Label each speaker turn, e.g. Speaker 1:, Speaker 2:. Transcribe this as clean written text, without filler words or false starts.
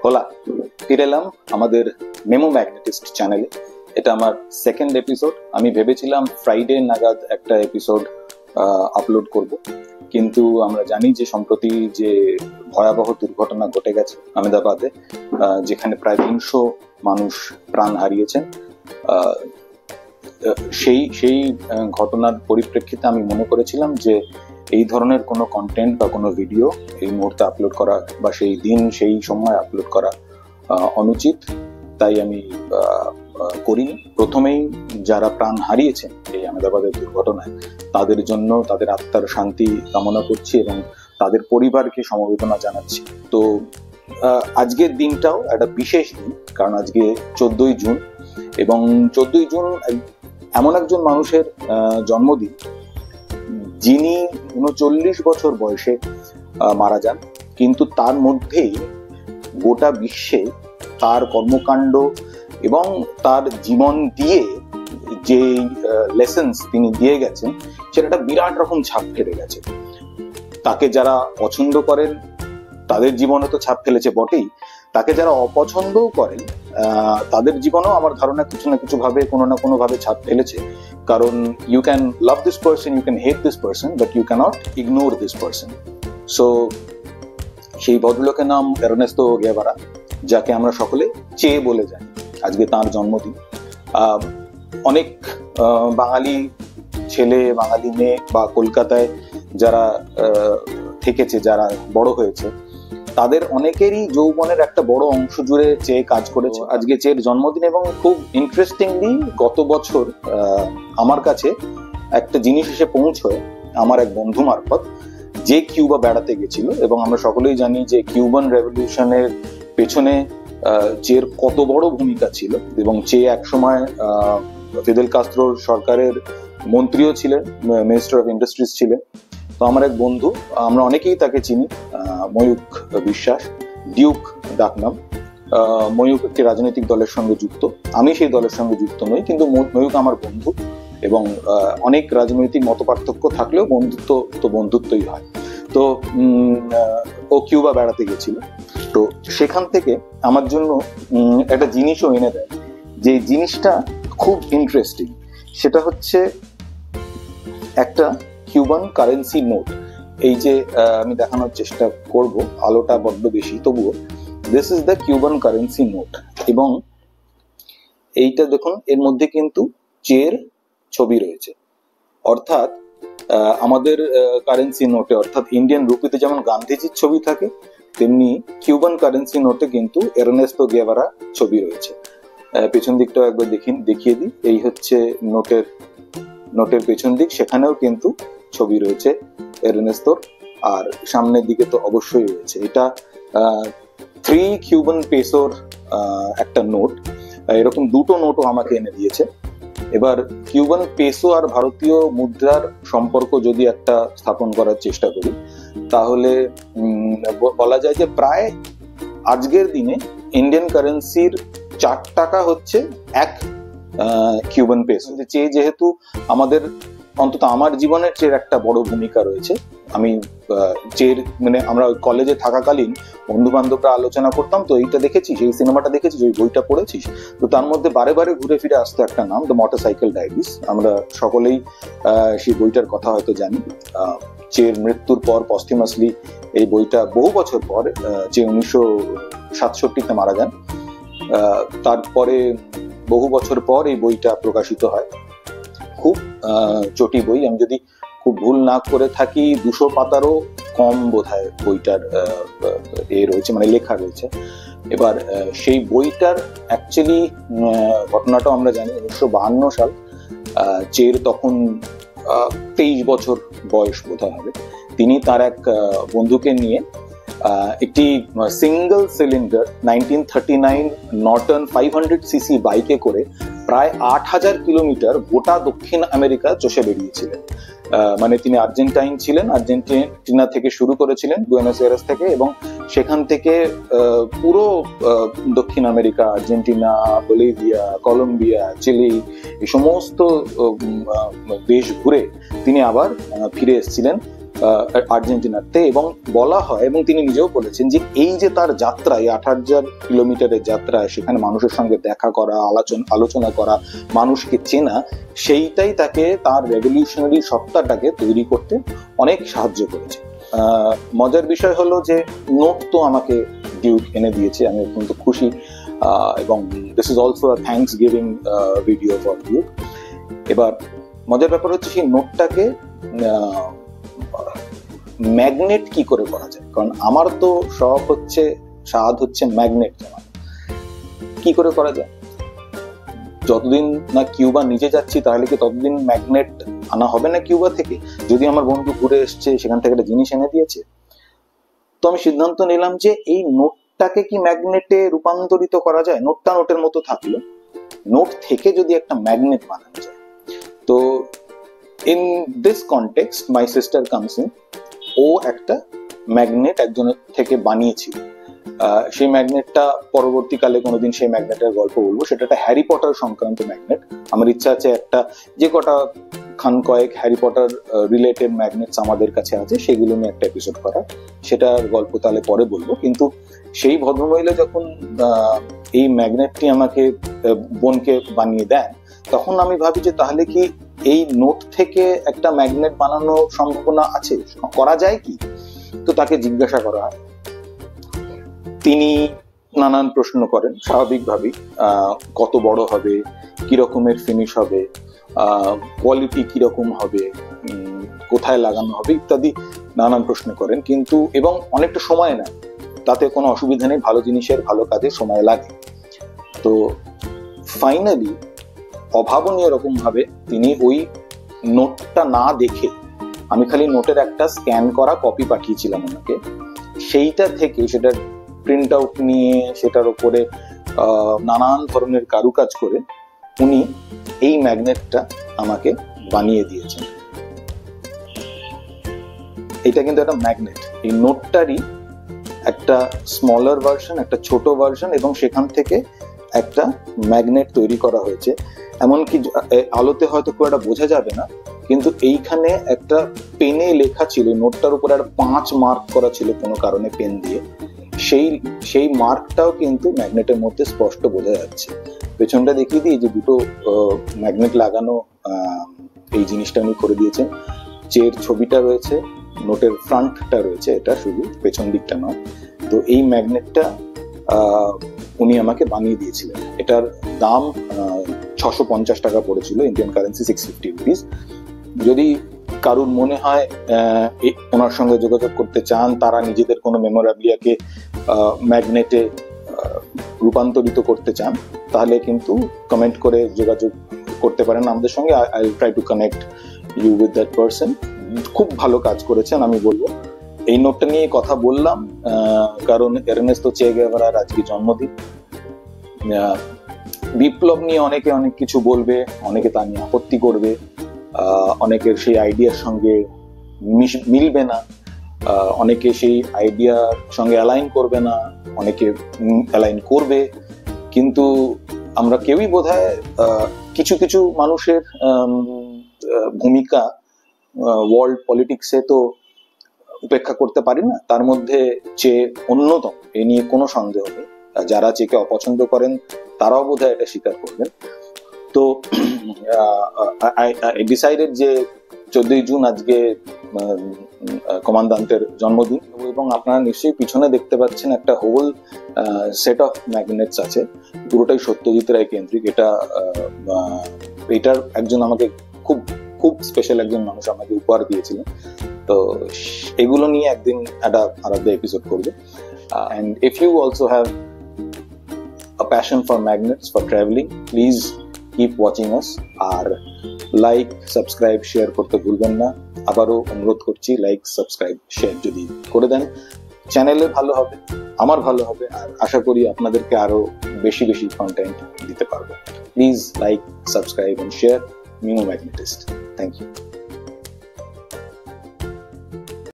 Speaker 1: হোলা ফিরে এলাম আমাদের মেমো ম্যাগনেটিস্ট চ্যানেলে। এটা আমার সেকেন্ড এপিসোড। আমি ভেবেছিলাম ফ্রাইডে নাগাদ একটা এপিসোড আপলোড করব, কিন্তু আমরা জানি যে সম্প্রতি যে ভয়াবহ দুর্ঘটনা ঘটে গেছে আহমেদাবাদে, যেখানে প্রায় 300 মানুষ প্রাণ হারিয়েছেন। সেই ঘটনার পরিপ্রেক্ষিতে আমি মনে করেছিলাম যে এই ধরনের কোনো কন্টেন্ট বা কোনো ভিডিও এই মুহূর্তে আপলোড করা বা সেই দিন সেই সময় আপলোড করা অনুচিত, তাই আমি করিনি। প্রথমেই যারা প্রাণ হারিয়েছেন এই আহমেদাবাদের দুর্ঘটনায়, তাদের জন্য তাদের আত্মার শান্তি কামনা করছি এবং তাদের পরিবারকে সমবেদনা জানাচ্ছি। তো আজকের দিনটাও একটা বিশেষ দিন, কারণ আজকে 14ই জুন এবং 14ই জুন এমন একজন মানুষের জন্মদিন যিনি 39 বছর বয়সে মারা যান, কিন্তু তার মধ্যেই গোটা বিশ্বে তার কর্মকাণ্ড এবং তার জীবন দিয়ে যে লেসন্স তিনি দিয়ে গেছেন সেটা একটা বিরাট রকম ছাপ ফেলে গেছে। তাকে যারা পছন্দ করেন তাদের জীবনে তো ছাপ ফেলেছে বটেই, তাকে যারা অপছন্দও করেন তাদের জীবনেও আমার ধারণা কিছু না কিছু ভাবে কোনো না কোনো ভাবে ছাপ ফেলেছে। কারণ you can love this person, you can hate this person, but you can't ignore this person. So সেই ভদ্রলোকের নাম এরনেস্তো গেভারা, যাকে আমরা সকলে চে বলে জানি। আজকে তার জন্মদিন। অনেক বাঙালি ছেলে বাঙালি মেয়ে বা কলকাতায় যারা থেকেছে, যারা বড় হয়েছে, তাদের অনেকেরই যৌবনের একটা বড় অংশ জুড়ে চে কাজ করেছে। আজকে চের জন্মদিন এবং খুব ইন্টারেস্টিংলি গত বছর আমার কাছে একটা জিনিস এসে পৌঁছয় আমার এক বন্ধু মারফত, যে কিউবা বেড়াতে গেছিল। এবং আমরা সকলেই জানি যে কিউবান রেভলিউশনের পেছনে চের কত বড় ভূমিকা ছিল এবং চে একসময় ফিদেল কাস্ত্রোর সরকারের মন্ত্রীও ছিলেন, মিনিস্টার অফ ইন্ডাস্ট্রিজ ছিলেন। তো আমার এক বন্ধু, আমরা অনেকেই তাকে চিনি, ময়ূক বিশ্বাস, ডিউক ডাকনাম। ময়ূক একটি রাজনৈতিক দলের সঙ্গে যুক্ত, আমি সেই দলের সঙ্গে যুক্ত নই, কিন্তু ময়ূক আমার বন্ধু এবং অনেক রাজনৈতিক মতপার্থক্য থাকলেও বন্ধুত্ব তো বন্ধুত্বই হয়। তো ও কিউবা বেড়াতে গেছিল, তো সেখান থেকে আমার জন্য একটা জিনিসও এনে দেয়, যে জিনিসটা খুব ইন্টারেস্টিং। সেটা হচ্ছে একটা কিউবান কারেন্সি নোট। এই যে আমি দেখানোর চেষ্টা করব, আলোটা বড্ড বেশি, তবুও this is the Cuban currency note. এবং এইটা দেখুন, এর মধ্যে কিন্তু চের ছবি রয়েছে। অর্থাৎ আমাদের কারেন্সি নোটে, অর্থাৎ ইন্ডিয়ান রুপিতে যেমন গান্ধীজির ছবি থাকে, তেমনি কিউবান কারেন্সি নোটে কিন্তু এরনেস্তো গেভারা ছবি রয়েছে। পেছন দিকটাও একবার দেখিয়ে দিই। এই হচ্ছে নোটের পেছন দিক, সেখানেও কিন্তু ছবি রয়েছে এরনেস্তোর, আর সামনের দিকে তো অবশ্যই রয়েছে। এটা 3 কিউবান পেসোর একটা নোট। এরকম দুটো নোটও আমাকে এনে দিয়েছে। এবার কিউবান পেসো আর ভারতীয় মুদ্রার সম্পর্ক যদি একটা স্থাপন করার চেষ্টা করি, তাহলে বলা যায় যে প্রায় আজকের দিনে ইন্ডিয়ান কারেন্সির 4 টাকা হচ্ছে 1 কিউবান পেসো। যেহেতু আমাদের, অন্তত আমার জীবনের চের একটা বড় ভূমিকা রয়েছে। আমি চের মানে আমরা কলেজে থাকাকালীন বন্ধু বান্ধবরা আলোচনা করতাম, তো এইটা দেখেছিস, এই সিনেমাটা দেখেছিস, ওই বইটা পড়েছিস, তো তার মধ্যে বারে বারে ঘুরে ফিরে আসতো একটা নাম, দ্য মোটরসাইকেল ডায়েরিজ। আমরা সকলেই সেই বইটার কথা হয়তো জানি। চের মৃত্যুর পর পস্টিমাসলি এই বইটা, বহু বছর পর, চে 1967-তে মারা যান, তারপরে বহু বছর পর এই বইটা প্রকাশিত হয়। খুব চটি বই, আমি যদি খুব ভুল না করে থাকি 200 পাতারও কম বোধহয় বইটার রয়েছে, মানে লেখা রয়েছে। এবার সেই বইটার অ্যাকচুয়ালি ঘটনাটাও আমরা জানি। 1952 সাল, চের তখন 23 বছর বয়স বোধহয় হবে। তিনি তার এক বন্ধুকে নিয়ে একটি সিঙ্গল সিলিন্ডার 1939 নর্টন 500cc বাইকে করে প্রায় 8000 কিলোমিটার গোটা দক্ষিণ আমেরিকা চষে বেরিয়েছিলেন। মানে তিনি আর্জেন্টাইন ছিলেন, আর্জেন্টিনা থেকে শুরু করেছিলেন, বুয়েনোস আয়ারেস থেকে, এবং সেখান থেকে পুরো দক্ষিণ America, Argentina, Bolivia, Colombia, Chile, এই সমস্ত দেশ ঘুরে তিনি আবার ফিরে এসেছিলেন আর্জেন্টিনাতে, এবং বলা হয় এবং তিনি নিজেও বলেছেন যে এই যে তার যাত্রা, এই 8,000 কিলোমিটারের যাত্রা, সেখানে মানুষের সঙ্গে দেখা করা, আলোচনা করা, মানুষকে চেনা, সেইটাই তাকে তার রেভলিউশনারি সত্তাটাকে তৈরি করতে অনেক সাহায্য করেছে। মজার বিষয় হলো যে নোট তো আমাকে ডিউক এনে দিয়েছে, আমি অত্যন্ত খুশি, এবং this is also a thanks giving video for Duke. এবার মজার ব্যাপার হচ্ছে সেই নোটটাকে ম্যাগনেট কি করে করা যায়, কারণ আমার তো স্বাদ হচ্ছে ম্যাগনেট জমা। কি করে করা যায়? যতদিন না কিউবা নিজে যাচ্ছি তাহলে কি ততদিন ম্যাগনেট আনা হবে না কিউবা থেকে? যদি আমার বন্ধু ঘুরে এসছে, সেখান থেকে একটা জিনিস এনে দিয়েছে, তো আমি সিদ্ধান্ত নিলাম যে এই নোটটাকে কি ম্যাগনেটে রূপান্তরিত করা যায়? নোটটা নোটের মতো থাকলো, নোট থেকে যদি একটা ম্যাগনেট বানানো যায়। তো in this context my sister comes in. ও একটা ম্যাগনেট একজনের থেকে বানিয়েছিল। সেই ম্যাগনেটটা পরবর্তীকালে কোনোদিন সেই ম্যাগনেটের গল্প বলবো। সেটা একটা হ্যারি পটার সংক্রান্ত ম্যাগনেট। আমার ইচ্ছা আছে একটা যে কটা খান কয়েক হ্যারি পটার রিলেটেড ম্যাগনেটস আমাদের কাছে আছে সেগুলো নিয়ে একটা এপিসোড করা, সেটার গল্প তাহলে পরে বলবো। কিন্তু সেই ভদ্রমহিলা যখন এই ম্যাগনেটটি আমাকে বোনকে বানিয়ে দেন, তখন আমি ভাবি যে তাহলে কি এই নোট থেকে একটা ম্যাগনেট বানানোর সম্ভাবনা আছে, করা যায় কি? তো তাকে জিজ্ঞাসা করা হয়, তিনি নানান প্রশ্ন করেন স্বাভাবিকভাবেই, কত বড় হবে, কি রকমের ফিনিশ হবে, কোয়ালিটি কিরকম হবে, কোথায় লাগানো হবে ইত্যাদি নানান প্রশ্ন করেন, কিন্তু এবং অনেকটা সময় নেয়। তাতে কোনো অসুবিধা নেই, ভালো জিনিসের ভালো কাজে সময় লাগে। তো ফাইনালি অভাবনীয় রকম ভাবে তিনি ওই নোটটা না দেখে, আমি খালি নোটের একটা স্ক্যান করা কপি পাঠিয়েছিলাম ওনাকে, সেইটা থেকে সেটার প্রিন্ট আউট নিয়ে সেটার উপরে নানান ধরনের কারুকাজ করে উনি এই ম্যাগনেটটা আমাকে বানিয়ে দিয়েছেন। এটা কিন্তু একটা ম্যাগনেট, এই নোটটারই একটা স্মলার ভার্সন, একটা ছোট ভার্সন, এবং সেখান থেকে একটা ম্যাগনেট তৈরি করা হয়েছে। এমনকি আলোতে হয়তো খুব একটা বোঝা যাবে না, কিন্তু এইখানে একটা পেনে লেখা ছিল, নোটটার উপরে একটা 5 মার্ক করা ছিল কোনো কারণে পেন দিয়ে, সেই মার্কটাও কিন্তু ম্যাগনেটের মধ্যে স্পষ্ট বোঝা যাচ্ছে। পেছনটা দেখিয়ে দিই, যে দুটো ম্যাগনেট লাগানো এই জিনিসটা উনি করে দিয়েছেন। চের ছবিটা রয়েছে, নোটের ফ্রন্টটা রয়েছে, এটা শুধু পেছন দিকটা নয়। তো এই ম্যাগনেটটা উনি আমাকে বানিয়ে দিয়েছিলেন। এটার দাম 650 টাকা পড়েছিল, ইন্ডিয়ান কারেন্সি 650 রুপিস। যদি কারুর মনে হয় ওনার সঙ্গে যোগাযোগ করতে চান, তারা নিজেদের কোনো মেমোরাবিলিয়াকে ম্যাগনেটে রূপান্তরিত করতে চান, তাহলে কিন্তু কমেন্ট করে যোগাযোগ করতে পারেন আমাদের সঙ্গে। I will try to connect you with that person. খুব ভালো কাজ করেছেন আমি বলবো। এই নোটটা নিয়ে কথা বললাম কারণ এরনেস্তো চে গেভারার আজকে জন্মদিন। বিপ্লব নিয়ে অনেকে অনেক কিছু বলবে, অনেকে তা নিয়ে আপত্তি করবে, অনেকের সেই আইডিয়ার সঙ্গে মিলবে না, অনেকে সেই আইডিয়ার সঙ্গে অ্যালাইন করবে না, অনেকে অ্যালাইন করবে। কিন্তু আমরা কেউই বোধহয় কিছু কিছু মানুষের ভূমিকা ওয়ার্ল্ড পলিটিক্সে তো উপেক্ষা করতে পারি না। তার মধ্যে চে অন্যতম, এ নিয়ে কোনো সন্দেহ নেই। যারা চেকে অপছন্দ করেন তারাও বোধহয় এটা স্বীকার করবেন। তো আই ডিসাইডেড যে 14ই জুন আজকে কমান্ডান্টের জন্মদিন, এবং আপনারা নিশ্চয়ই পিছনে দেখতে পাচ্ছেন একটা হোল সেট অফ ম্যাগনেটস আছে, পুরোটাই সত্যজিৎ রায় কেন্দ্রিক। এটার একজন আমাকে খুব খুব স্পেশাল একজন মানুষ আমাকে উপহার দিয়েছিলেন। তো এগুলো নিয়ে একদিন একটা আলাদা এপিসোড করবে। And if you also have a passion for magnets, for traveling, please keep watching us. আর লাইক, সাবস্ক্রাইব, শেয়ার করতে ভুলবেন না। আবারও অনুরোধ করছি, লাইক, সাবস্ক্রাইব, শেয়ার যদি করে দেন, চ্যানেলে ভালো হবে, আমার ভালো হবে, আর আশা করি আপনাদেরকে আরো বেশি বেশি কন্টেন্ট দিতে পারবো। Please like, subscribe and share Mimo Magnetist. Thank you.